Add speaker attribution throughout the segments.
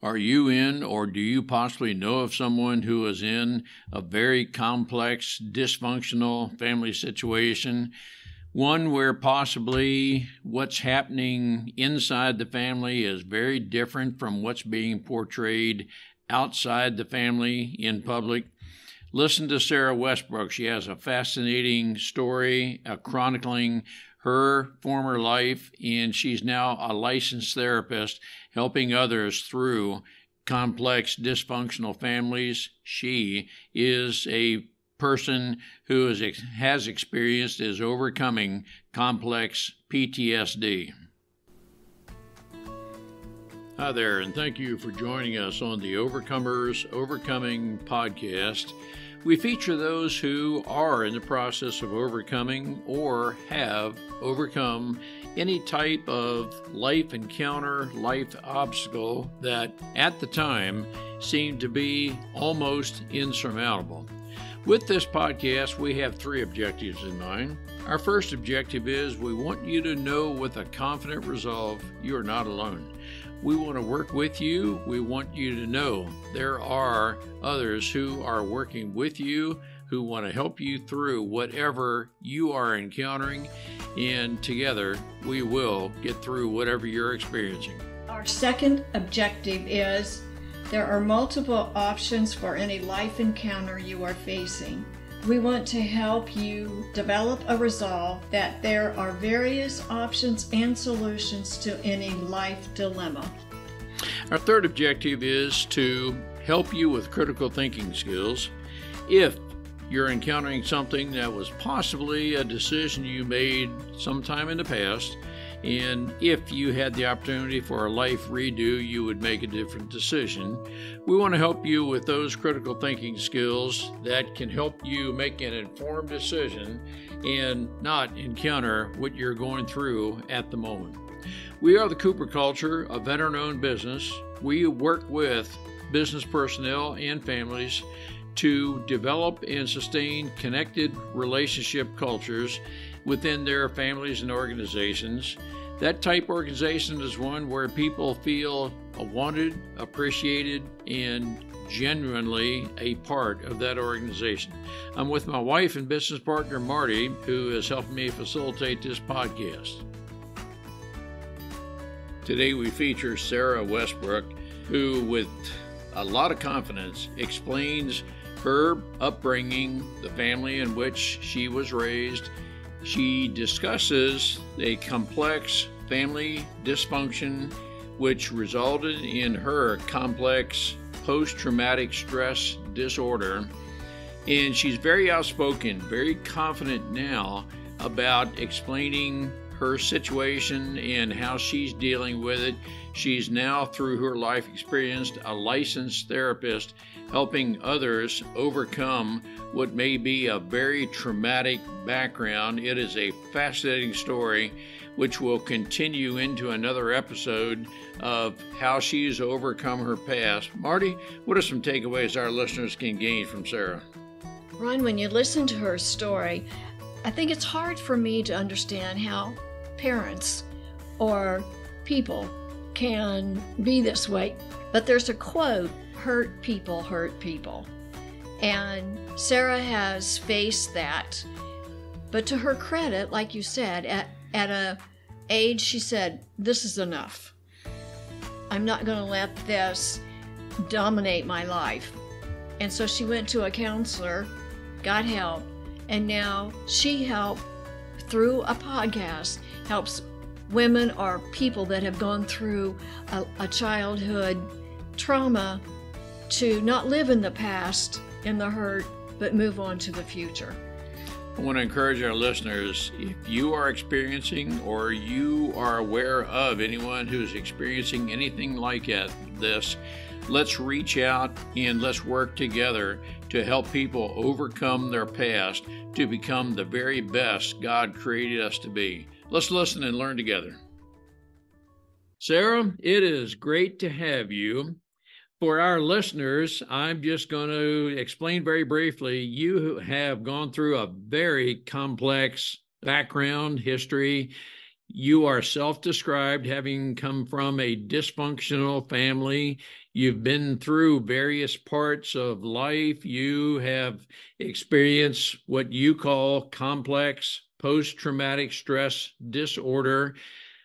Speaker 1: Are you in, or do you possibly know of someone who is in a very complex, dysfunctional family situation? One where possibly what's happening inside the family is very different from what's being portrayed outside the family in public? Listen to Sarah Westbrook. She has a fascinating story chronicling her former life, and she's now a licensed therapist helping others through complex, dysfunctional families. She is a person who has experienced, is overcoming complex PTSD. Hi there, and thank you for joining us on the Overcomers Overcoming podcast. We feature those who are in the process of overcoming or have overcome any type of life encounter, life obstacle that at the time seemed to be almost insurmountable. With this podcast, we have three objectives in mind. Our first objective is we want you to know with a confident resolve you are not alone. We want to work with you. We want you to know there are others who are working with you, who want to help you through whatever you are encountering, and together we will get through whatever you're experiencing.
Speaker 2: Our second objective is there are multiple options for any life encounter you are facing. We want to help you develop a resolve that there are various options and solutions to any life dilemma.
Speaker 1: Our third objective is to help you with critical thinking skills. If you're encountering something that was possibly a decision you made sometime in the past, and if you had the opportunity for a life redo, you would make a different decision. We want to help you with those critical thinking skills that can help you make an informed decision and not encounter what you're going through at the moment. We are the Cooper Culture, a veteran-owned business. We work with business personnel and families to develop and sustain connected relationship cultures within their families and organizations. That type organization is one where people feel wanted, appreciated, and genuinely a part of that organization. I'm with my wife and business partner, Marty, who is helping me facilitate this podcast. Today we feature Sarah Westbrook, who with a lot of confidence explains her upbringing, the family in which she was raised. She discusses a complex family dysfunction which resulted in her complex post-traumatic stress disorder. And she's very outspoken, very confident now about explaining her situation and how she's dealing with it. She's now, through her life experience, a licensed therapist helping others overcome what may be a very traumatic background. It is a fascinating story which will continue into another episode of how she's overcome her past. Marty, what are some takeaways our listeners can gain from Sarah?
Speaker 2: Ron, when you listen to her story, I think it's hard for me to understand how parents or people can be this way. But there's a quote, hurt people hurt people. And Sarah has faced that. But to her credit, like you said, at a age, she said, this is enough. I'm not going to let this dominate my life. And so she went to a counselor, got help, and now she helped through a podcast, helps women or people that have gone through a childhood trauma to not live in the past, in the hurt, but move on to the future.
Speaker 1: I want to encourage our listeners, if you are experiencing or you are aware of anyone who's experiencing anything like this, let's reach out and let's work together to help people overcome their past to become the very best God created us to be. Let's listen and learn together. Sarah, it is great to have you. For our listeners, I'm just going to explain very briefly. You have gone through a very complex background, history. You are self-described, having come from a dysfunctional family. You've been through various parts of life. You have experienced what you call complex post-traumatic stress disorder.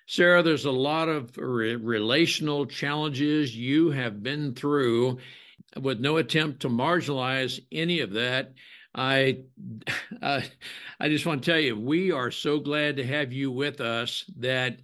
Speaker 1: Sarah, there's a lot of relational challenges you have been through with no attempt to marginalize any of that. I, uh, I just want to tell you, we are so glad to have you with us. That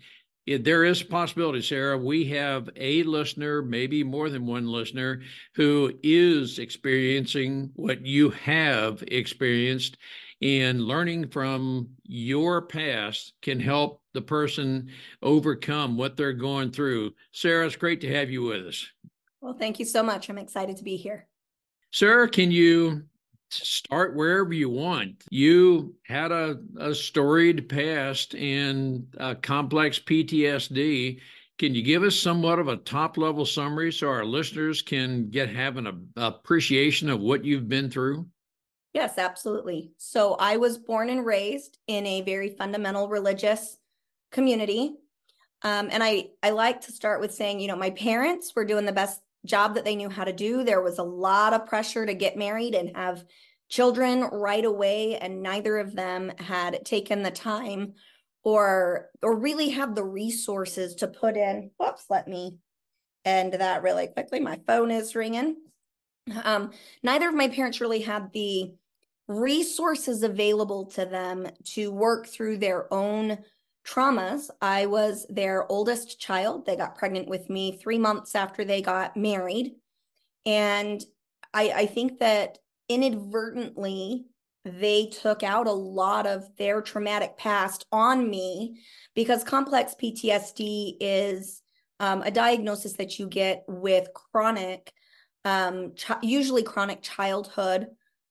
Speaker 1: there is a possibility, Sarah, we have a listener, maybe more than one listener, who is experiencing what you have experienced, and learning from your past can help the person overcome what they're going through. Sarah, it's great to have you with us.
Speaker 3: Well, thank you so much. I'm excited to be here.
Speaker 1: Sarah, can you start wherever you want? You had a storied past and complex PTSD. Can you give us somewhat of a top level summary so our listeners can have an appreciation of what you've been through?
Speaker 3: Yes, absolutely. So I was born and raised in a very fundamental religious community. And I like to start with saying, you know, my parents were doing the best job that they knew how to do. There was a lot of pressure to get married and have children right away, and neither of them had taken the time or really have the resources to put in. Whoops, let me end that really quickly. My phone is ringing. Neither of my parents really had the resources available to them to work through their own traumas. I was their oldest child. They got pregnant with me 3 months after they got married. And I think that inadvertently, they took out a lot of their traumatic past on me, because complex PTSD is a diagnosis that you get with chronic, usually chronic childhood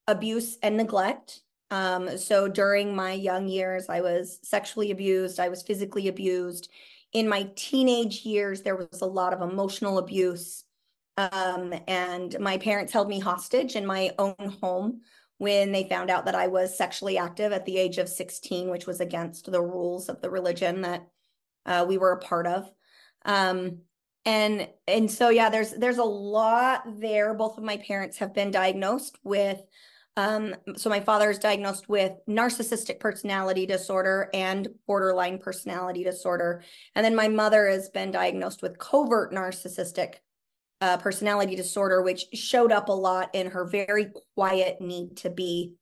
Speaker 3: abuse and neglect. So during my young years, I was sexually abused, I was physically abused. In my teenage years, there was a lot of emotional abuse. And my parents held me hostage in my own home when they found out that I was sexually active at the age of 16, which was against the rules of the religion that we were a part of. And so yeah, there's a lot there. Both of my parents have been diagnosed with so my father is diagnosed with narcissistic personality disorder and borderline personality disorder. And then my mother has been diagnosed with covert narcissistic personality disorder, which showed up a lot in her very quiet need to be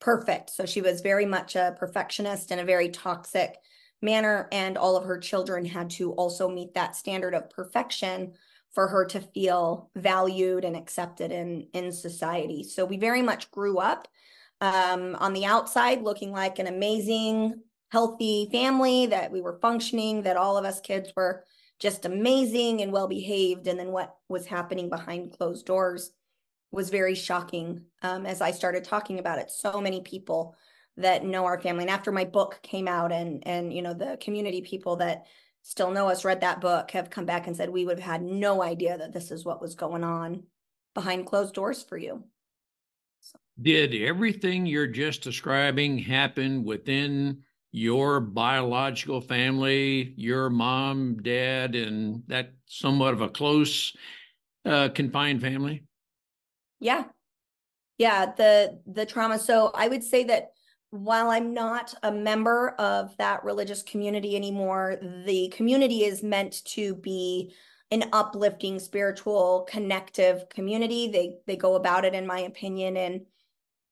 Speaker 3: perfect. So she was very much a perfectionist in a very toxic manner, and all of her children had to also meet that standard of perfection for her to feel valued and accepted in society. So we very much grew up on the outside looking like an amazing, healthy family, that we were functioning, that all of us kids were just amazing and well behaved. And then what was happening behind closed doors was very shocking as I started talking about it. So many people that know our family, and after my book came out, and you know, the community people that still know us, read that book, have come back and said, we would have had no idea that this is what was going on behind closed doors for you.
Speaker 1: So. Did everything you're just describing happen within your biological family, your mom, dad, and that somewhat of a close, confined family?
Speaker 3: Yeah. Yeah, the trauma. So I would say that while I'm not a member of that religious community anymore, the community is meant to be an uplifting, spiritual, connective community. They go about it, in my opinion, in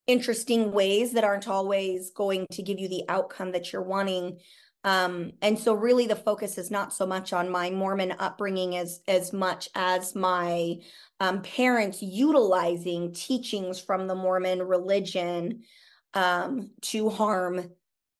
Speaker 3: interesting ways that aren't always going to give you the outcome that you're wanting. And so really the focus is not so much on my Mormon upbringing as much as my parents utilizing teachings from the Mormon religion to harm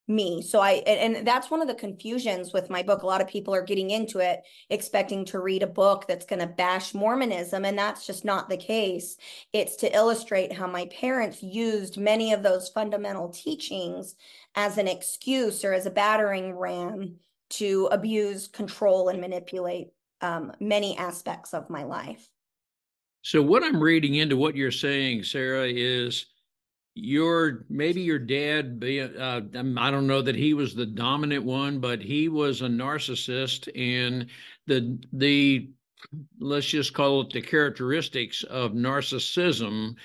Speaker 3: me. So and that's one of the confusions with my book. A lot of people are getting into it expecting to read a book that's going to bash Mormonism, and that's just not the case. It's to illustrate how my parents used many of those fundamental teachings as an excuse or as a battering ram to abuse, control, and manipulate many aspects of my life.
Speaker 1: So what I'm reading into what you're saying, Sarah, is maybe your dad I don't know that he was the dominant one, but he was a narcissist, and the let's just call it the characteristics of narcissism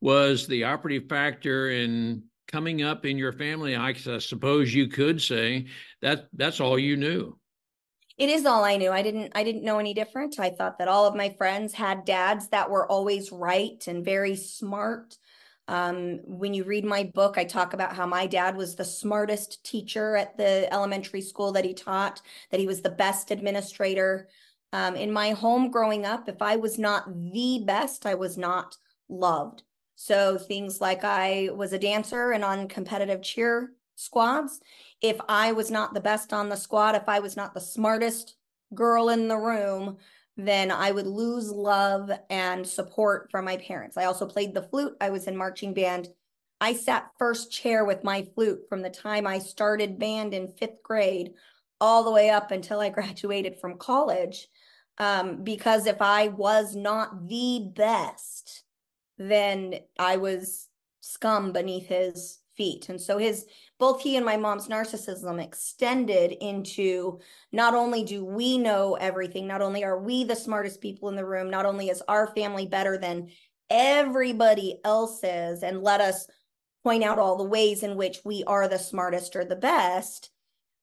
Speaker 1: was the operative factor in coming up in your family. I suppose you could say that that's all you knew.
Speaker 3: It is all I knew. I didn't know any different. I thought that all of my friends had dads that were always right and very smart. When you read my book, I talk about how my dad was the smartest teacher at the elementary school that he taught, that he was the best administrator. In my home growing up, if I was not the best, I was not loved. So things like I was a dancer and on competitive cheer squads. If I was not the best on the squad, if I was not the smartest girl in the room, then I would lose love and support from my parents. I also played the flute. I was in marching band. I sat first chair with my flute from the time I started band in 5th grade all the way up until I graduated from college. Because if I was not the best, then I was scum beneath his feet. And so both he and my mom's narcissism extended into, not only do we know everything, not only are we the smartest people in the room, not only is our family better than everybody else's, and let us point out all the ways in which we are the smartest or the best,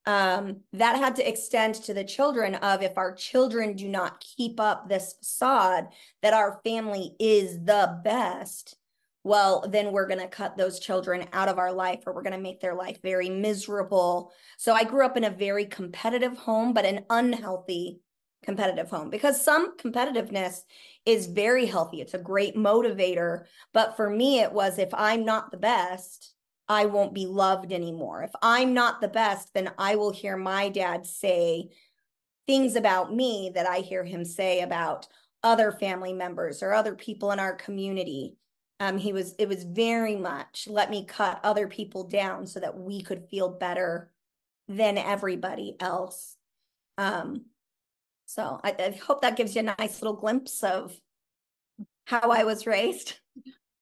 Speaker 3: that had to extend to the children of, if our children do not keep up this facade that our family is the best, well, then we're going to cut those children out of our life, or we're going to make their life very miserable. So I grew up in a very competitive home, but an unhealthy competitive home, because some competitiveness is very healthy. It's a great motivator. But for me, it was, if I'm not the best, I won't be loved anymore. If I'm not the best, then I will hear my dad say things about me that I hear him say about other family members or other people in our community. It was very much, let me cut other people down so that we could feel better than everybody else. So I hope that gives you a nice little glimpse of how I was raised.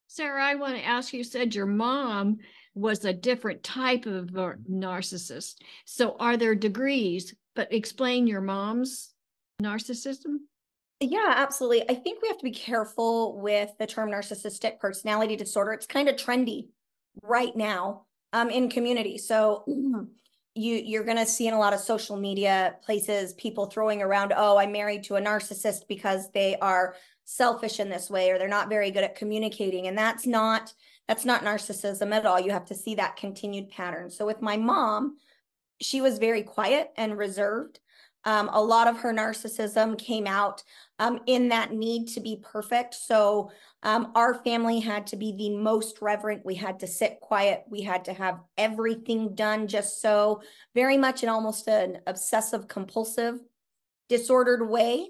Speaker 2: Sarah, I want to ask you, said your mom was a different type of narcissist. So are there degrees, but explain your mom's narcissism?
Speaker 3: Yeah, absolutely. I think we have to be careful with the term narcissistic personality disorder. It's kind of trendy right now in community. So you're going to see in a lot of social media places people throwing around, oh, I'm married to a narcissist because they are selfish in this way, or they're not very good at communicating. And that's not narcissism at all. You have to see that continued pattern. So with my mom, she was very quiet and reserved. A lot of her narcissism came out in that need to be perfect. So our family had to be the most reverent. We had to sit quiet. We had to have everything done just so, very much in almost an obsessive compulsive disordered way.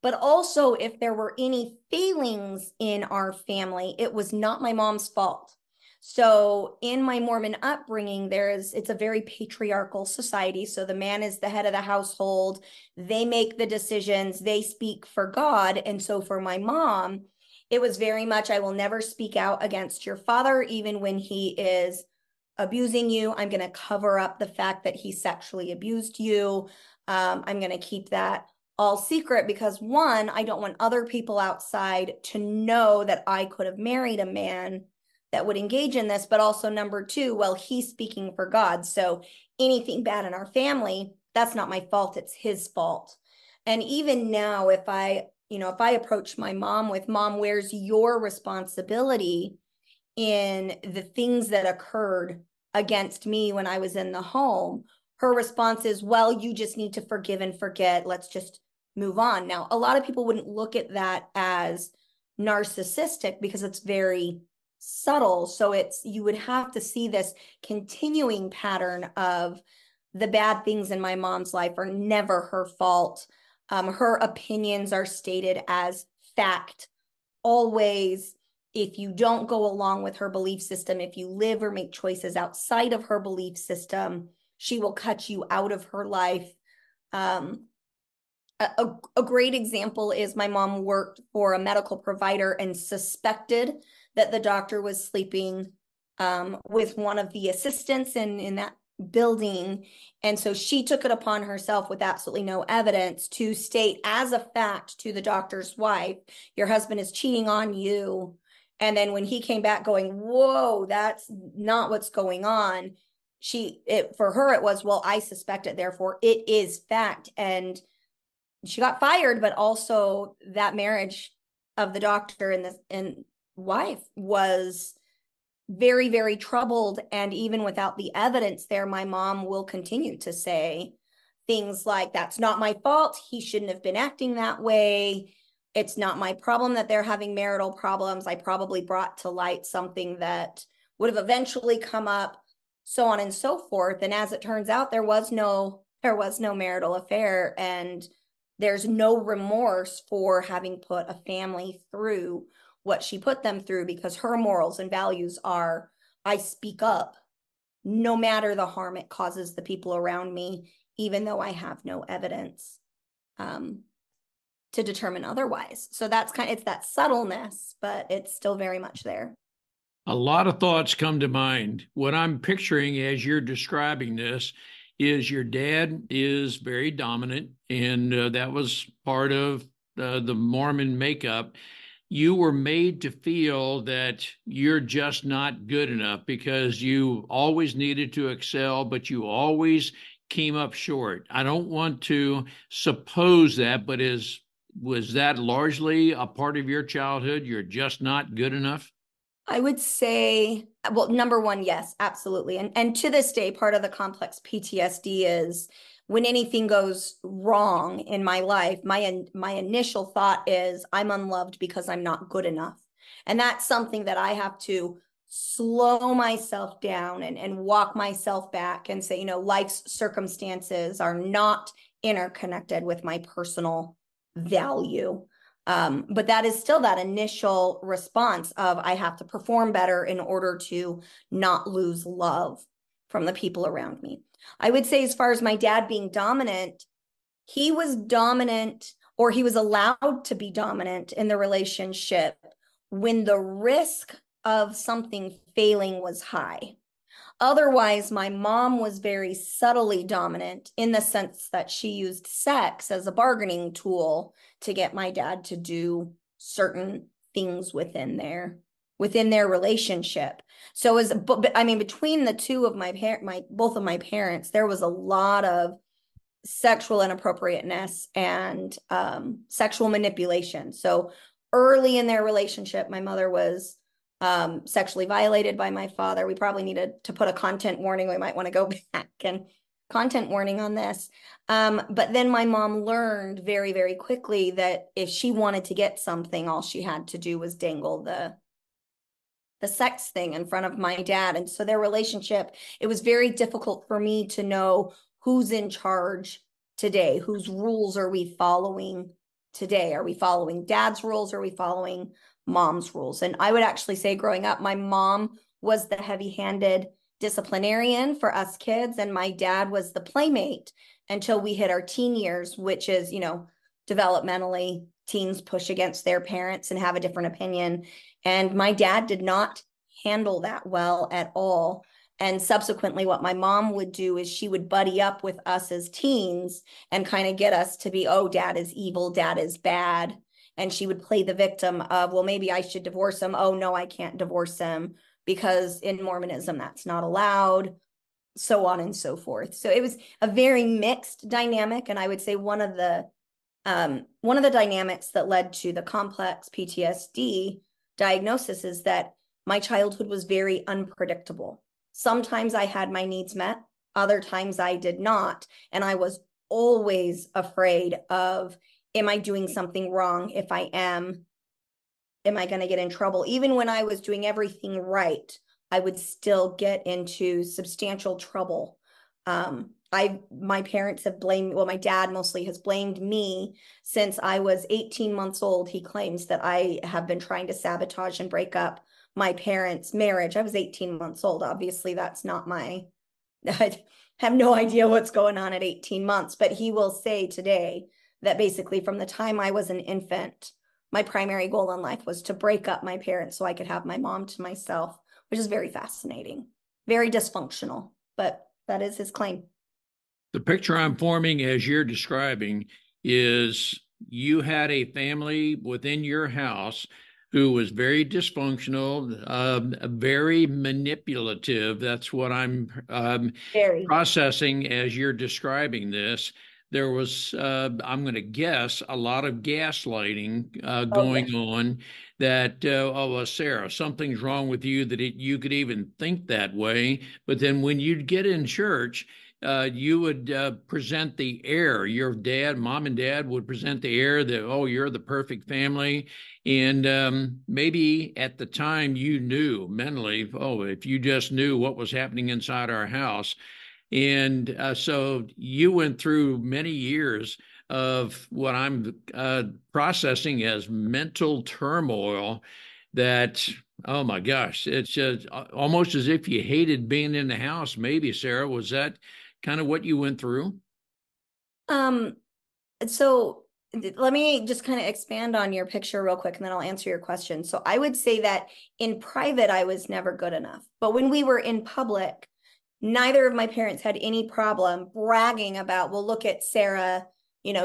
Speaker 3: But also, if there were any failings in our family, it was not my mom's fault. So in my Mormon upbringing, it's a very patriarchal society. So the man is the head of the household. They make the decisions. They speak for God. And so for my mom, it was very much, I will never speak out against your father, even when he is abusing you. I'm going to cover up the fact that he sexually abused you. I'm going to keep that all secret because, one, I don't want other people outside to know that I could have married a man that would engage in this, but also number two, well, he's speaking for God. So anything bad in our family, that's not my fault, it's his fault. And even now, if I approach my mom with, Mom, where's your responsibility in the things that occurred against me when I was in the home? Her response is, well, you just need to forgive and forget. Let's just move on. Now, a lot of people wouldn't look at that as narcissistic because it's very subtle. So you would have to see this continuing pattern of the bad things in my mom's life are never her fault. Her opinions are stated as fact. Always, if you don't go along with her belief system, if you live or make choices outside of her belief system, she will cut you out of her life. A great example is my mom worked for a medical provider and suspected that the doctor was sleeping with one of the assistants in that building. And so she took it upon herself with absolutely no evidence to state as a fact to the doctor's wife, your husband is cheating on you. And then when he came back going, whoa, that's not what's going on. For her, it was, well, I suspect it, therefore it is fact. And she got fired, but also that marriage of the doctor and wife was very, very troubled. And even without the evidence there, my mom will continue to say things like, that's not my fault. He shouldn't have been acting that way. It's not my problem that they're having marital problems. I probably brought to light something that would have eventually come up, so on and so forth. And as it turns out, there was no marital affair, and there's no remorse for having put a family through what she put them through, because her morals and values are, I speak up no matter the harm it causes the people around me, even though I have no evidence to determine otherwise. So it's that subtleness, but it's still very much there.
Speaker 1: A lot of thoughts come to mind. What I'm picturing as you're describing this is your dad is very dominant, and that was part of the Mormon makeup. You were made to feel that you're just not good enough because you always needed to excel, but you always came up short. I don't want to suppose that, but was that largely a part of your childhood? You're just not good enough?
Speaker 3: I would say, well, number one, yes, absolutely. And to this day, part of the complex PTSD is when anything goes wrong in my life, my initial thought is I'm unloved because I'm not good enough. And that's something that I have to slow myself down and walk myself back and say, life's circumstances are not interconnected with my personal value. But that is still that initial response of I have to perform better in order to not lose love from the people around me. I would say, as far as my dad being dominant, he was dominant, or he was allowed to be dominant in the relationship when the risk of something failing was high. Otherwise, my mom was very subtly dominant in the sense that she used sex as a bargaining tool to get my dad to do certain things within their relationship. So between the two of both of my parents, there was a lot of sexual inappropriateness and sexual manipulation. So early in their relationship, my mother was sexually violated by my father. We probably needed to put a content warning. We might want to go back and content warning on this. But then my mom learned very, very quickly that if she wanted to get something, all she had to do was dangle the sex thing in front of my dad. And so their relationship, it was very difficult for me to know who's in charge today, whose rules are we following today? Are we following dad's rules? Or are we following mom's rules? And I would actually say, growing up, my mom was the heavy-handed disciplinarian for us kids, and my dad was the playmate until we hit our teen years, which is, developmentally, teens push against their parents and have a different opinion. And my dad did not handle that well at all. And subsequently, what my mom would do is she would buddy up with us as teens and kind of get us to be, oh, dad is evil, dad is bad. And she would play the victim of, well, maybe I should divorce him. Oh, no, I can't divorce him because in Mormonism, that's not allowed, so on and so forth. So it was a very mixed dynamic. And I would say one of the dynamics that led to the complex PTSD diagnosis is that my childhood was very unpredictable. Sometimes I had my needs met, other times I did not. And I was always afraid of, am I doing something wrong? If I am I going to get in trouble? Even when I was doing everything right, I would still get into substantial trouble. My parents have blamed, well, my dad mostly has blamed me since I was 18 months old. He claims that I have been trying to sabotage and break up my parents' marriage. I was 18 months old. Obviously, that's not I have no idea what's going on at 18 months, but he will say today that basically from the time I was an infant, my primary goal in life was to break up my parents so I could have my mom to myself, which is very fascinating, very dysfunctional, but that is his claim.
Speaker 1: The picture I'm forming as you're describing is you had a family within your house who was very dysfunctional, very manipulative. That's what I'm
Speaker 3: Very.
Speaker 1: processing as you're describing this. There was, I'm going to guess, a lot of gaslighting
Speaker 3: Oh, yeah.
Speaker 1: going on that, oh, well, Sarah, something's wrong with you that you could even think that way. But then when you'd get in church, you would present the air. Your dad, mom and dad would present the air that, oh, you're the perfect family. And maybe at the time you knew mentally, oh, if you just knew what was happening inside our house. And so you went through many years of what I'm processing as mental turmoil that, oh my gosh, it's just almost as if you hated being in the house. Maybe, Sarah, was that kind of what you went through?
Speaker 3: Um, so let me just kind of expand on your picture real quick and then I'll answer your question. So I would say that in private, I was never good enough. But when we were in public, neither of my parents had any problem bragging about, well, look at Sarah,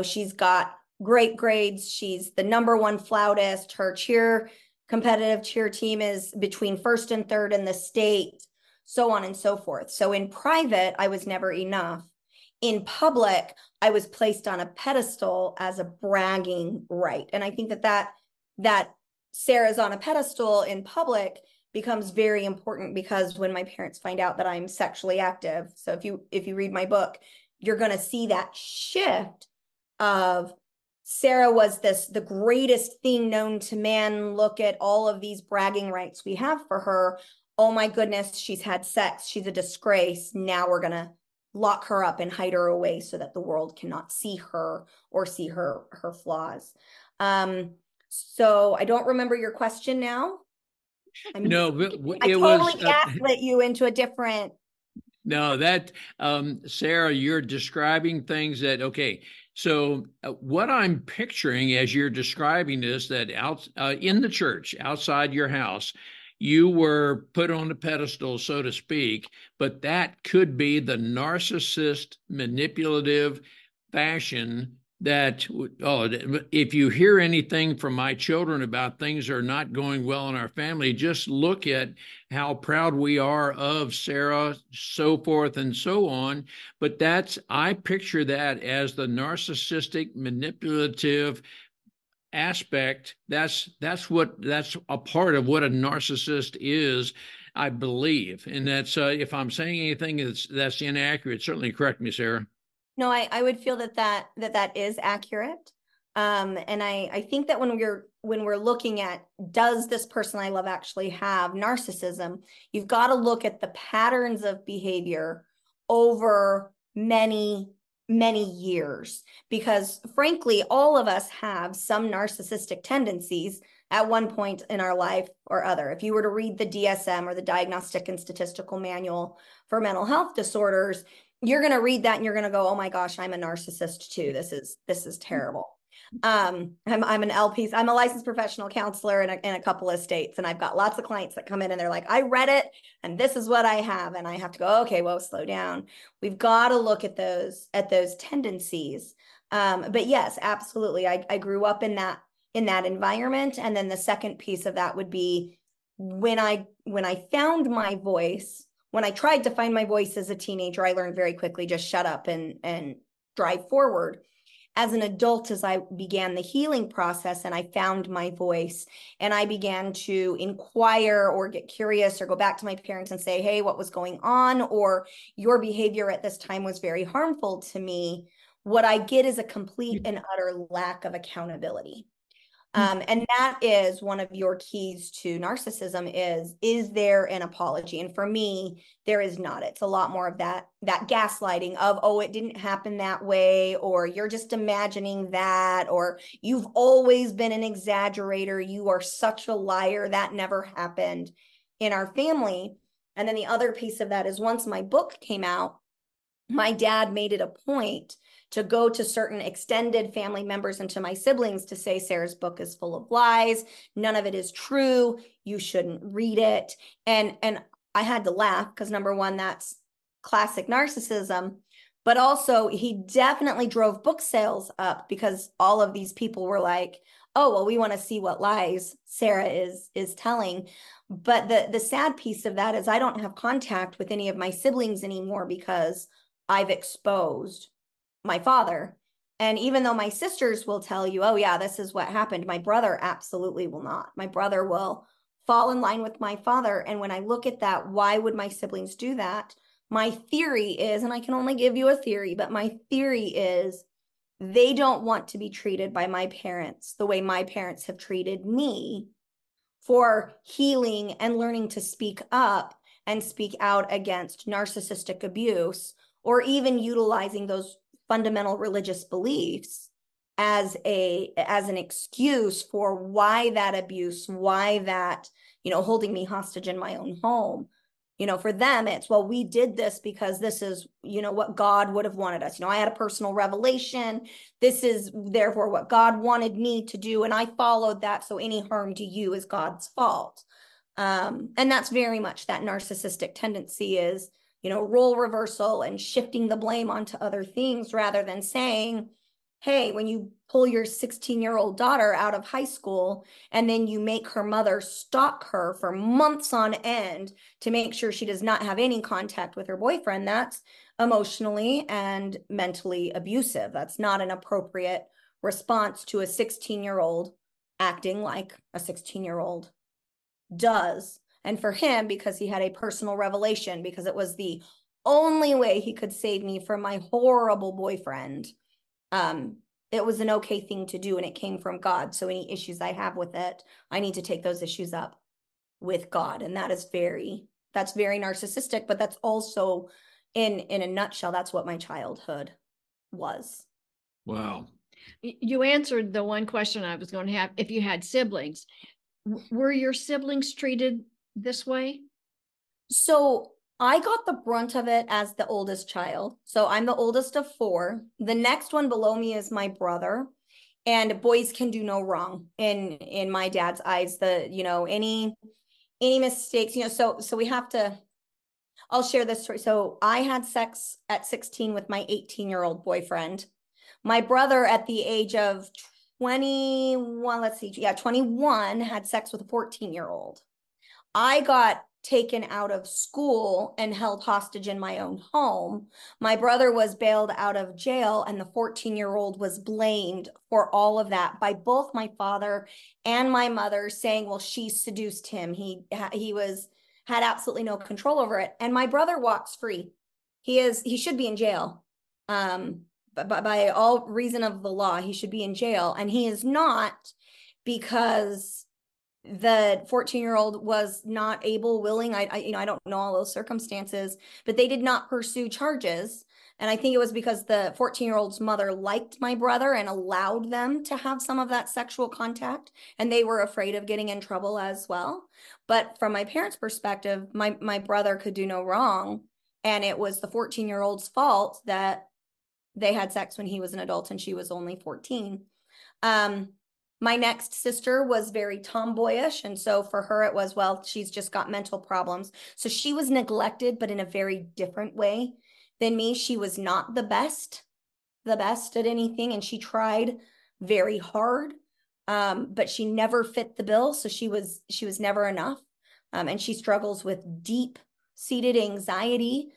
Speaker 3: she's got great grades. She's the #1 flautist. Her competitive cheer team is between first and third in the state, so on and so forth. So in private, I was never enough. In public, I was placed on a pedestal as a bragging right. And I think that Sarah's on a pedestal in public becomes very important, because when my parents find out that I'm sexually active, so if you read my book, you're going to see that shift of Sarah was the greatest thing known to man. Look at all of these bragging rights we have for her. Oh my goodness, she's had sex. She's a disgrace. Now we're going to lock her up and hide her away so that the world cannot see her or see her flaws. So I don't remember your question now. I
Speaker 1: It
Speaker 3: totally
Speaker 1: was
Speaker 3: gaslit you into a different.
Speaker 1: no, that Sarah, you're describing things that, okay. So what I'm picturing as you're describing this, that out in the church, outside your house, you were put on a pedestal, so to speak, but that could be the narcissist, manipulative fashion that, oh, if you hear anything from my children about things are not going well in our family, just look at how proud we are of Sarah, so forth and so on. But I picture that as the narcissistic, manipulative aspect. That's a part of what a narcissist is, I believe. And that's if I'm saying anything that's inaccurate, certainly correct me, Sarah.
Speaker 3: No, I would feel that is accurate. And I think that when we're looking at, does this person I love actually have narcissism, you've got to look at the patterns of behavior over many, many years, because frankly, all of us have some narcissistic tendencies at one point in our life or other. If you were to read the DSM, or the Diagnostic and Statistical Manual for Mental Health Disorders, you're going to read that and you're going to go, oh my gosh, I'm a narcissist too. This is terrible. I'm an LP. I'm a licensed professional counselor in a couple of states. And I've got lots of clients that come in and they're like, I read it and this is what I have. And I have to go, okay, well, slow down. We've got to look at those tendencies. But yes, absolutely. I grew up in that environment. And then the second piece of that would be when I found my voice. When I tried to find my voice as a teenager, I learned very quickly, just shut up and drive forward. As an adult, as I began the healing process and I found my voice and I began to inquire or get curious or go back to my parents and say, hey, what was going on? Or your behavior at this time was very harmful to me. What I get is a complete and utter lack of accountability. And that is one of your keys to narcissism is there an apology? And for me, there is not. It's a lot more of that gaslighting of, oh, it didn't happen that way, or you're just imagining that, or you've always been an exaggerator. You are such a liar. That never happened in our family. And then the other piece of that is once my book came out, my dad made it a point to go to certain extended family members and to my siblings to say, Sarah's book is full of lies. None of it is true. You shouldn't read it. And I had to laugh because, number one, that's classic narcissism. But also, he definitely drove book sales up because all of these people were like, oh, well, we want to see what lies Sarah is telling. But the sad piece of that is I don't have contact with any of my siblings anymore because I've exposed my father. And even though my sisters will tell you, oh, yeah, this is what happened, my brother absolutely will not. My brother will fall in line with my father. And when I look at that, why would my siblings do that? My theory is, and I can only give you a theory, but my theory is they don't want to be treated by my parents the way my parents have treated me for healing and learning to speak up and speak out against narcissistic abuse, or even utilizing those fundamental religious beliefs as an excuse for why that abuse, why that, holding me hostage in my own home. For them, it's, well, we did this because this is, what God would have wanted us. I had a personal revelation. This is therefore what God wanted me to do. And I followed that. So any harm to you is God's fault. And that's very much that narcissistic tendency is, role reversal and shifting the blame onto other things rather than saying, hey, when you pull your 16-year-old daughter out of high school and then you make her mother stalk her for months on end to make sure she does not have any contact with her boyfriend, that's emotionally and mentally abusive. That's not an appropriate response to a 16-year-old acting like a 16-year-old does. And for him, because he had a personal revelation, because it was the only way he could save me from my horrible boyfriend, it was an okay thing to do, and it came from God. So any issues I have with it, I need to take those issues up with God. And that's very narcissistic, but that's also in a nutshell, that's what my childhood was.
Speaker 1: Wow.
Speaker 2: You answered the one question I was going to have. If you had siblings, were your siblings treated this way?
Speaker 3: So I got the brunt of it as the oldest child. So I'm the oldest of 4. The next one below me is my brother. And boys can do no wrong in my dad's eyes. Any mistakes, so we have to, I'll share this story. So I had sex at 16 with my 18-year-old boyfriend. My brother at the age of 21, 21, had sex with a 14-year-old. I got taken out of school and held hostage in my own home. My brother was bailed out of jail, and the 14-year-old was blamed for all of that by both my father and my mother, saying, well, she seduced him. He had absolutely no control over it. And my brother walks free. He should be in jail. But by all reason of the law, he should be in jail. And he is not, because the 14-year-old was not willing. I don't know all those circumstances, but they did not pursue charges. And I think it was because the 14-year-old's mother liked my brother and allowed them to have some of that sexual contact. And they were afraid of getting in trouble as well. But from my parents' perspective, my brother could do no wrong. And it was the 14-year-old's fault that they had sex when he was an adult and she was only 14. My next sister was very tomboyish. And so for her, it was, well, she's just got mental problems. So she was neglected, but in a very different way than me. She was not the best at anything. And she tried very hard, but she never fit the bill. So she was never enough. And she struggles with deep-seated anxiety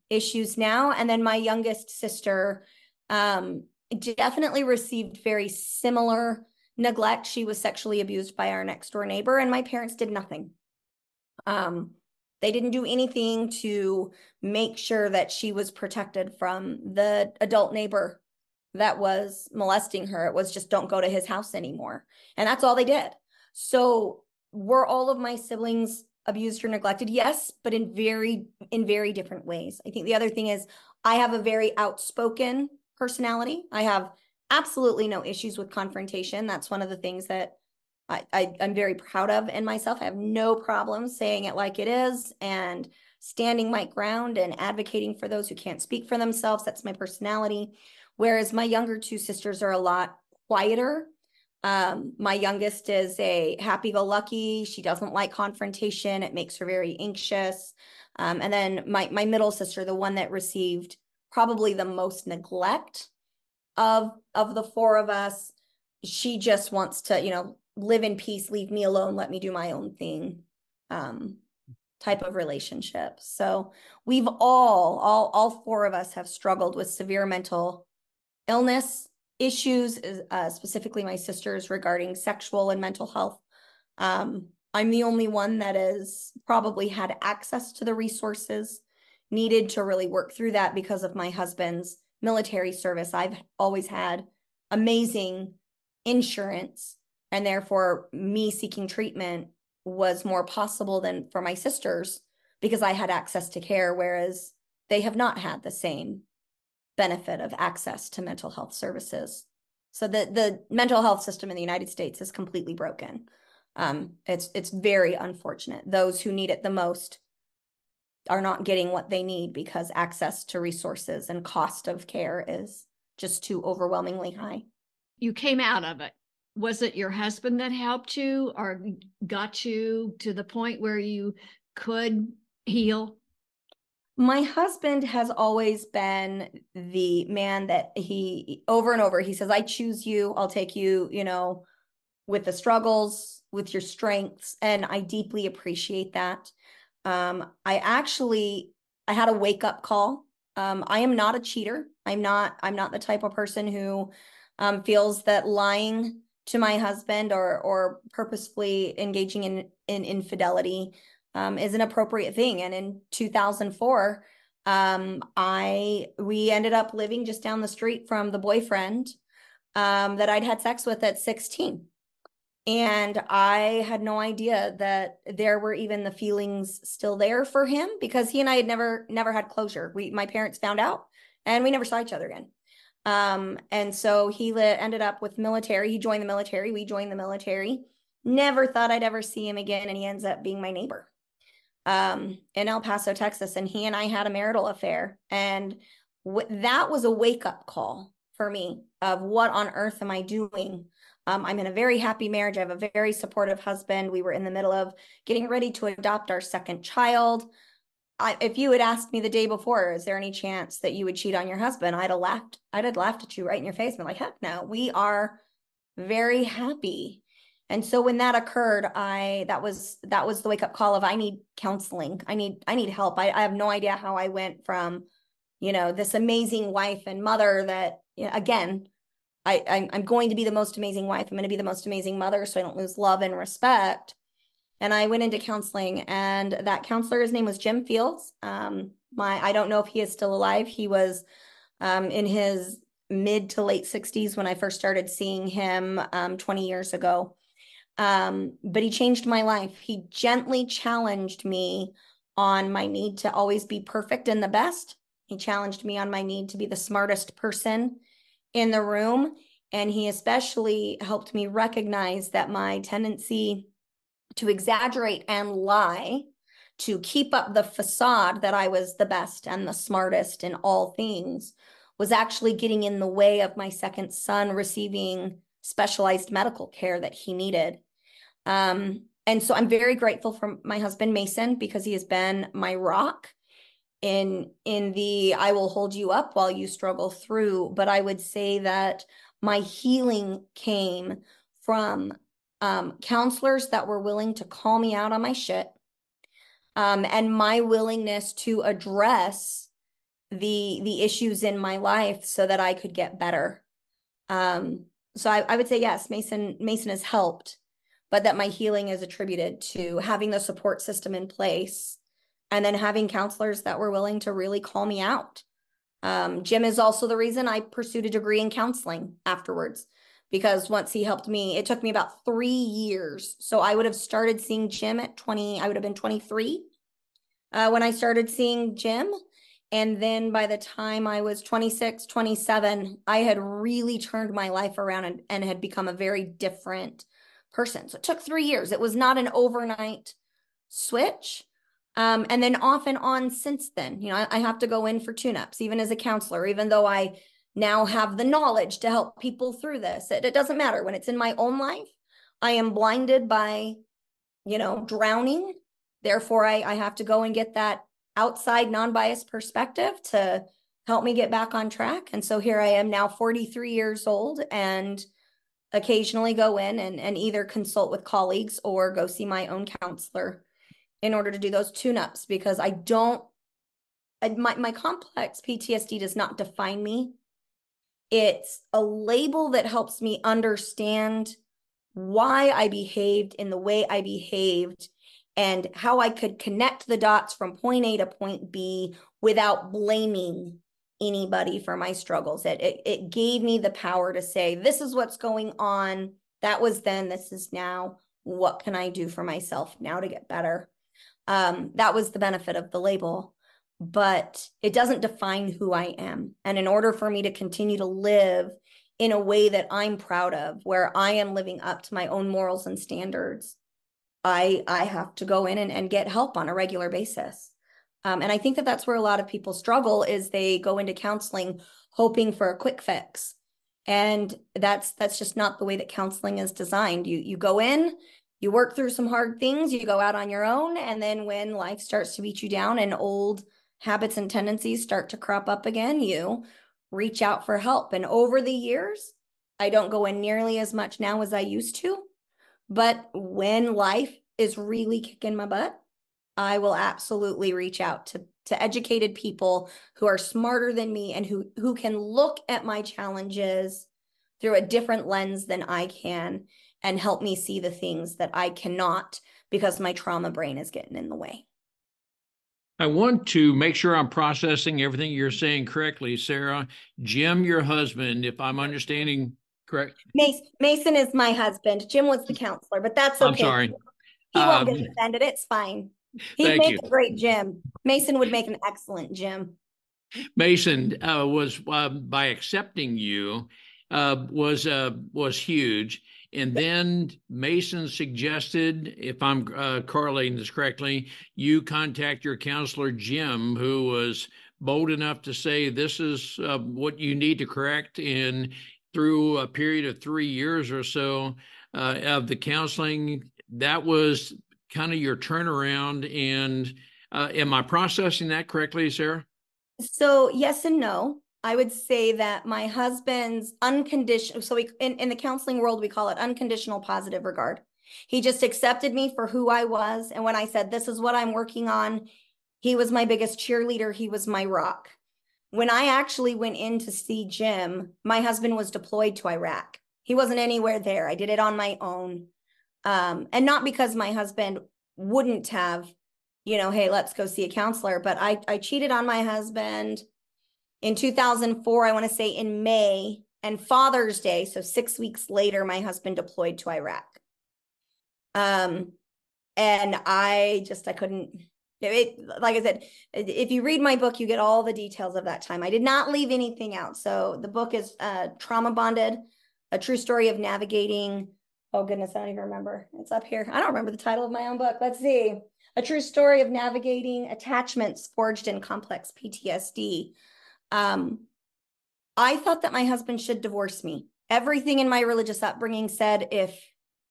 Speaker 3: issues now. And then my youngest sister, definitely received very similar neglect. She was sexually abused by our next door neighbor, and my parents did nothing. They didn't do anything to make sure that she was protected from the adult neighbor that was molesting her. It was just, don't go to his house anymore. And that's all they did. So were all of my siblings abused or neglected? Yes, but in very different ways. I think the other thing is I have a very outspoken personality. I have absolutely no issues with confrontation. That's one of the things that I'm very proud of in myself. I have no problem saying it like it is and standing my ground and advocating for those who can't speak for themselves. That's my personality. Whereas my younger two sisters are a lot quieter. My youngest is a happy-go-lucky. She doesn't like confrontation. It makes her very anxious. And then my middle sister, the one that received probably the most neglect of the four of us, she just wants to, live in peace, leave me alone, let me do my own thing, type of relationship. So we've all four of us have struggled with severe mental illness issues, specifically my sisters regarding sexual and mental health. I'm the only one that has probably had access to the resources needed to really work through that because of my husband's military service. I've always had amazing insurance, and therefore me seeking treatment was more possible than for my sisters because I had access to care, whereas they have not had the same benefit of access to mental health services. So the mental health system in the United States is completely broken. It's very unfortunate. Those who need it the most are not getting what they need because access to resources and cost of care is just too overwhelmingly high.
Speaker 2: You came out of it. Was it your husband that helped you or got you to the point where you could heal?
Speaker 3: My husband has always been the man that he, over and over, he says, I choose you. I'll take you, with the struggles, with your strengths. And I deeply appreciate that. I had a wake up call. I am not a cheater. I'm not the type of person who feels that lying to my husband or purposefully engaging in infidelity is an appropriate thing. And in 2004, we ended up living just down the street from the boyfriend that I'd had sex with at 16. And I had no idea that there were even the feelings still there for him because he and I had never had closure. My parents found out and we never saw each other again. And so he ended up with military. He joined the military. We joined the military. Never thought I'd ever see him again. And he ends up being my neighbor in El Paso, Texas. And he and I had a marital affair. And that was a wake-up call for me of what on earth am I doing? I'm in a very happy marriage. I have a very supportive husband. We were in the middle of getting ready to adopt our second child. If you had asked me the day before, is there any chance that you would cheat on your husband? I'd have laughed. I'd have laughed at you right in your face and been like, heck no, we are very happy. And so when that occurred, that was the wake up call of I need counseling. I need help. I have no idea how I went from, this amazing wife and mother that, again, I'm going to be the most amazing wife. I'm going to be the most amazing mother so I don't lose love and respect. And I went into counseling, and that counselor, his name was Jim Fields. I don't know if he is still alive. He was in his mid to late 60s when I first started seeing him 20 years ago. But he changed my life. He gently challenged me on my need to always be perfect and the best. He challenged me on my need to be the smartest person in the room. And he especially helped me recognize that my tendency to exaggerate and lie to keep up the facade that I was the best and the smartest in all things was actually getting in the way of my second son receiving specialized medical care that he needed. And so I'm very grateful for my husband, Mason, because he has been my rock in the I will hold you up while you struggle through. But I would say that my healing came from counselors that were willing to call me out on my shit, and my willingness to address the issues in my life so that I could get better. So I would say yes, Mason has helped, but that my healing is attributed to having the support system in place and then having counselors that were willing to really call me out. Jim is also the reason I pursued a degree in counseling afterwards, because once he helped me, it took me about 3 years. So I would have started seeing Jim at 20, I would have been 23 when I started seeing Jim. And then by the time I was 26, 27, I had really turned my life around and had become a very different person. So it took 3 years. It was not an overnight switch. And then off and on since then, I have to go in for tune-ups, even as a counselor, even though I now have the knowledge to help people through this. It doesn't matter when it's in my own life. I am blinded by, drowning. Therefore, I have to go and get that outside non-biased perspective to help me get back on track. And so here I am now 43 years old and occasionally go in and either consult with colleagues or go see my own counselor in order to do those tune-ups, because my complex PTSD does not define me. It's a label that helps me understand why I behaved in the way I behaved and how I could connect the dots from point A to point B without blaming anybody for my struggles. It gave me the power to say, this is what's going on. That was then, this is now. What can I do for myself now to get better? That was the benefit of the label, but it doesn't define who I am. And in order for me to continue to live in a way that I'm proud of, where I am living up to my own morals and standards, I have to go in and get help on a regular basis. And I think that that's where a lot of people struggle, is they go into counseling hoping for a quick fix. And that's just not the way that counseling is designed. You go in, you work through some hard things, you go out on your own, and then when life starts to beat you down and old habits and tendencies start to crop up again, you reach out for help. And over the years, I don't go in nearly as much now as I used to. But when life is really kicking my butt, I will absolutely reach out to educated people who are smarter than me and who can look at my challenges through a different lens than I can and help me see the things that I cannot because my trauma brain is getting in the way.
Speaker 1: I want to make sure I'm processing everything you're saying correctly, Sarah. Jim, your husband, if I'm understanding correct.
Speaker 3: Mason is my husband. Jim was the counselor, but that's okay.
Speaker 1: I'm sorry.
Speaker 3: He won't get offended. It's fine. He'd make a great Jim. Mason would make an excellent Jim.
Speaker 1: Mason was by accepting you was huge. And then Mason suggested, if I'm correlating this correctly, you contact your counselor, Jim, who was bold enough to say, this is what you need to correct through a period of 3 years or so of the counseling. That was kind of your turnaround. And am I processing that correctly, Sarah?
Speaker 3: So yes and no. I would say that my husband's unconditional, so in the counseling world, we call it unconditional positive regard. He just accepted me for who I was. And when I said, this is what I'm working on, he was my biggest cheerleader. He was my rock. When I actually went in to see Jim, my husband was deployed to Iraq. He wasn't anywhere there. I did it on my own. And not because my husband wouldn't have, hey, let's go see a counselor, but I cheated on my husband in 2004, I want to say in May, and Father's Day, so 6 weeks later, my husband deployed to Iraq. And I couldn't, like I said, if you read my book, you get all the details of that time. I did not leave anything out. So the book is Trauma Bonded, a true story of navigating. Oh goodness, I don't even remember. It's up here. I don't remember the title of my own book. Let's see. A true story of navigating attachments forged in complex PTSD. I thought that my husband should divorce me. Everything in my religious upbringing said, if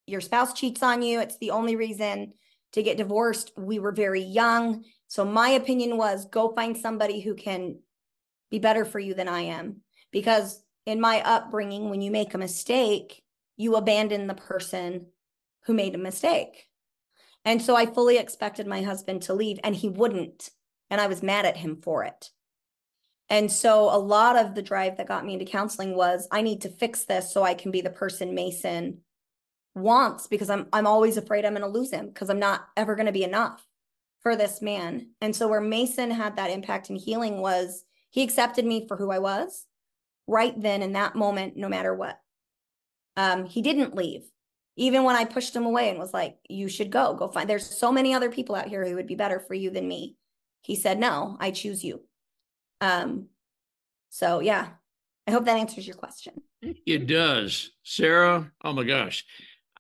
Speaker 3: your spouse cheats on you, it's the only reason to get divorced. We were very young. So my opinion was, go find somebody who can be better for you than I am. Because in my upbringing, when you make a mistake, you abandon the person who made a mistake. And so I fully expected my husband to leave, and he wouldn't. And I was mad at him for it. And so a lot of the drive that got me into counseling was, I need to fix this so I can be the person Mason wants, because I'm always afraid I'm going to lose him, because I'm not ever going to be enough for this man. And so where Mason had that impact and healing was, he accepted me for who I was right then in that moment, no matter what. He didn't leave. Even when I pushed him away and was like, you should go find, there's so many other people out here who would be better for you than me. He said, no, I choose you. So yeah, I hope that answers your question.
Speaker 1: It does. Sarah, oh my gosh.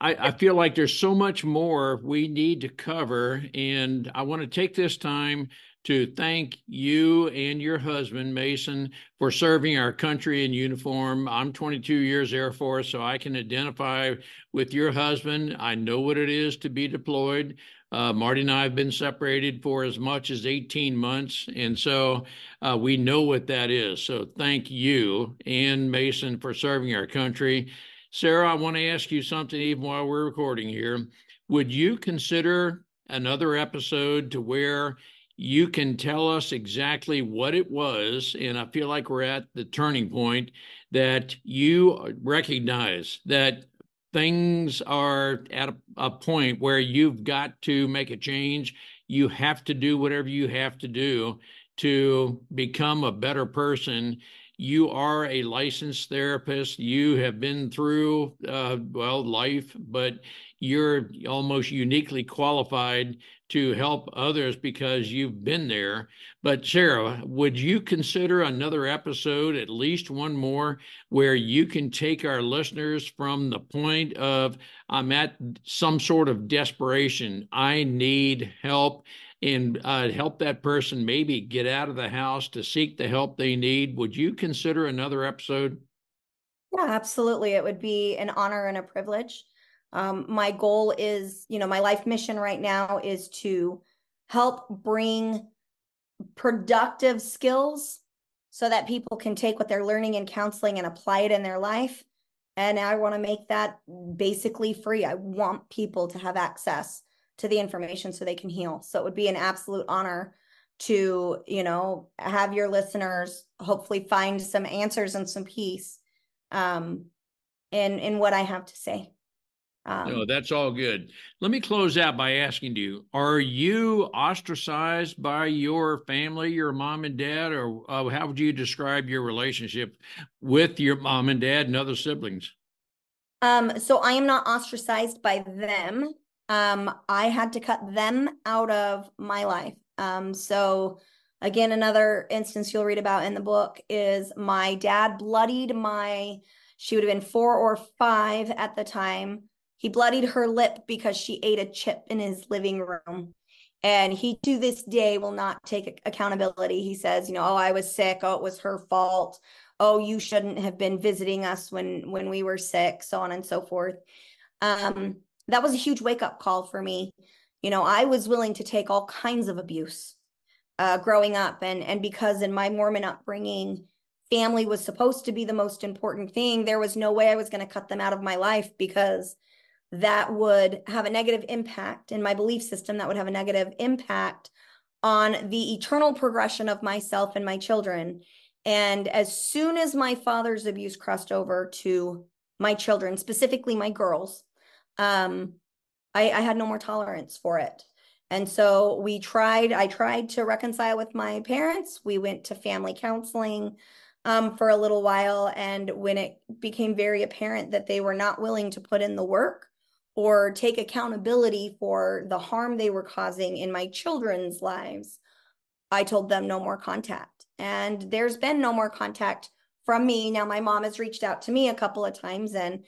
Speaker 1: I feel like there's so much more we need to cover, and I want to take this time to thank you and your husband, Mason, for serving our country in uniform. I'm 22 years Air Force, so I can identify with your husband. I know what it is to be deployed. Marty and I have been separated for as much as 18 months, and so we know what that is. So thank you and Mason for serving our country. Sarah, I want to ask you something even while we're recording here. Would you consider another episode to where you can tell us exactly what it was? And I feel like we're at the turning point that you recognize that things are at a point where you've got to make a change. You have to do whatever you have to do to become a better person. You are a licensed therapist. You have been through, life, but you're almost uniquely qualified to help others because you've been there. But Sarah, would you consider another episode, at least one more, where you can take our listeners from the point of, I'm at some sort of desperation, I need help, and help that person maybe get out of the house to seek the help they need? Would you consider another episode?
Speaker 3: Yeah, absolutely. It would be an honor and a privilege. My goal is, my life mission right now is to help bring productive skills so that people can take what they're learning in counseling and apply it in their life. And I want to make that basically free. I want people to have access to the information so they can heal. So it would be an absolute honor to, have your listeners hopefully find some answers and some peace in what I have to say.
Speaker 1: No, that's all good. Let me close out by asking you, are you ostracized by your family, your mom and dad, or how would you describe your relationship with your mom and dad and other siblings?
Speaker 3: So I am not ostracized by them. I had to cut them out of my life. So again, another instance you'll read about in the book is my dad bloodied she would have been 4 or 5 at the time. He bloodied her lip because she ate a chip in his living room. And he, to this day, will not take accountability. He says, oh, I was sick. Oh, it was her fault. Oh, you shouldn't have been visiting us when we were sick, so on and so forth. That was a huge wake-up call for me. I was willing to take all kinds of abuse growing up. And because in my Mormon upbringing, family was supposed to be the most important thing, there was no way I was going to cut them out of my life, because that would have a negative impact in my belief system, that would have a negative impact on the eternal progression of myself and my children. And as soon as my father's abuse crossed over to my children, specifically my girls, I had no more tolerance for it. And so I tried to reconcile with my parents. We went to family counseling for a little while. And when it became very apparent that they were not willing to put in the work or take accountability for the harm they were causing in my children's lives, I told them no more contact. And there's been no more contact from me. Now, my mom has reached out to me a couple of times, and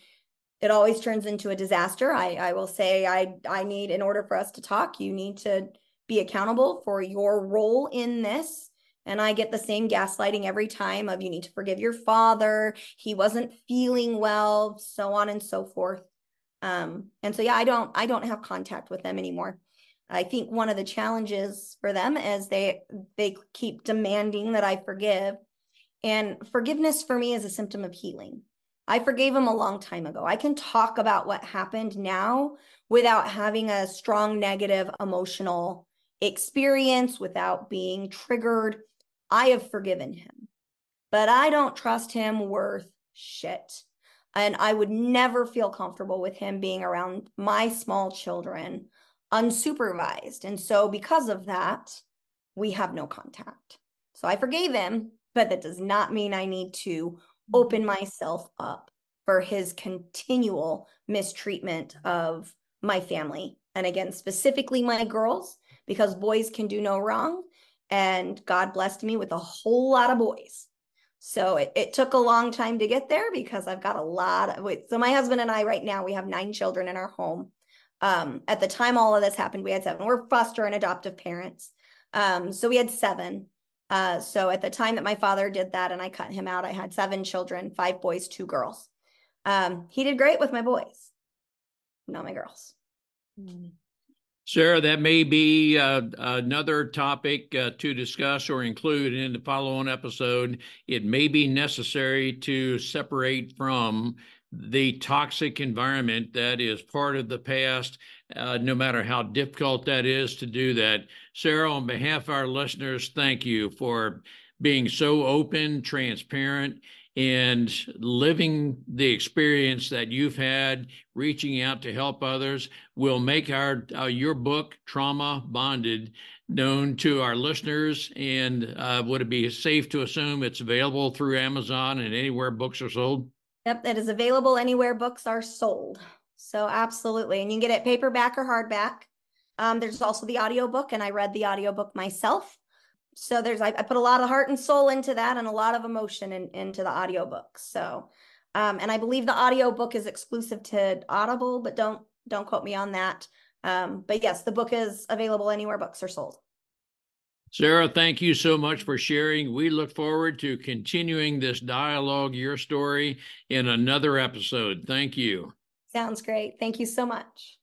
Speaker 3: it always turns into a disaster. I will say, I need, in order for us to talk, you need to be accountable for your role in this. And I get the same gaslighting every time of, you need to forgive your father. He wasn't feeling well, so on and so forth. And so, yeah, I don't have contact with them anymore. I think one of the challenges for them is they keep demanding that I forgive. And forgiveness for me is a symptom of healing. I forgave him a long time ago. I can talk about what happened now without having a strong negative emotional experience, without being triggered. I have forgiven him, but I don't trust him worth shit. And I would never feel comfortable with him being around my small children unsupervised. And so because of that, we have no contact. So I forgave him, but that does not mean I need to open myself up for his continual mistreatment of my family. And again, specifically my girls, because boys can do no wrong. And God blessed me with a whole lot of boys. So it took a long time to get there because I've got a lot of, so my husband and I right now, we have 9 children in our home. At the time all of this happened, we had 7. We're foster and adoptive parents. So we had 7. So at the time that my father did that and I cut him out, I had 7 children, 5 boys, 2 girls. He did great with my boys, not my girls.
Speaker 1: Sarah, that may be another topic to discuss or include in the following episode. It may be necessary to separate from the toxic environment that is part of the past, no matter how difficult that is to do that. Sarah, on behalf of our listeners, thank you for being so open, transparent, and living the experience that you've had, reaching out to help others. We'll make your book, Trauma Bonded, known to our listeners. And would it be safe to assume it's available through Amazon and anywhere books are sold?
Speaker 3: Yep, it is available anywhere books are sold. So absolutely. And you can get it paperback or hardback. There's also the audiobook, and I read the audiobook myself. So I put a lot of heart and soul into that and a lot of emotion into the audiobook. So, and I believe the audiobook is exclusive to Audible, but don't quote me on that. But yes, the book is available anywhere books are sold.
Speaker 1: Sarah, thank you so much for sharing. We look forward to continuing this dialogue, your story, in another episode. Thank you.
Speaker 3: Sounds great. Thank you so much.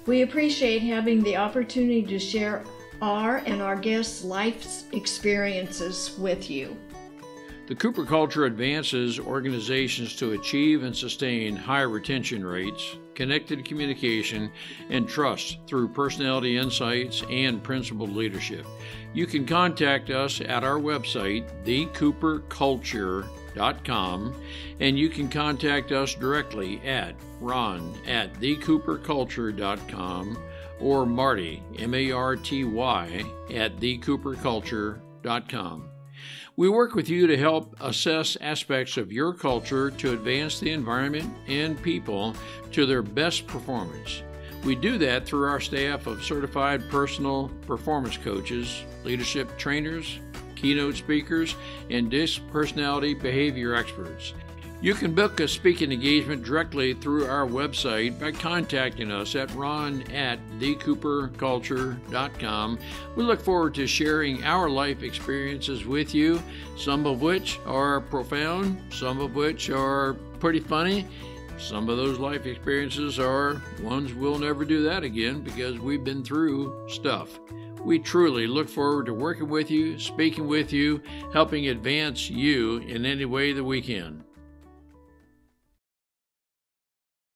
Speaker 2: We appreciate having the opportunity to share our and our guests' life's experiences with you.
Speaker 1: The Cooper Culture advances organizations to achieve and sustain high retention rates, connected communication, and trust through personality insights and principled leadership. You can contact us at our website, thecooperculture.com, and you can contact us directly at ron@thecooperculture.com or Marty, M-A-R-T-Y, at thecooperculture.com. We work with you to help assess aspects of your culture to advance the environment and people to their best performance. We do that through our staff of certified personal performance coaches, leadership trainers, keynote speakers, and disc personality behavior experts. You can book a speaking engagement directly through our website by contacting us at ron@thecooperculture.com. We look forward to sharing our life experiences with you, some of which are profound, some of which are pretty funny. Some of those life experiences are ones we'll never do that again because we've been through stuff. We truly look forward to working with you, speaking with you, helping advance you in any way that we can.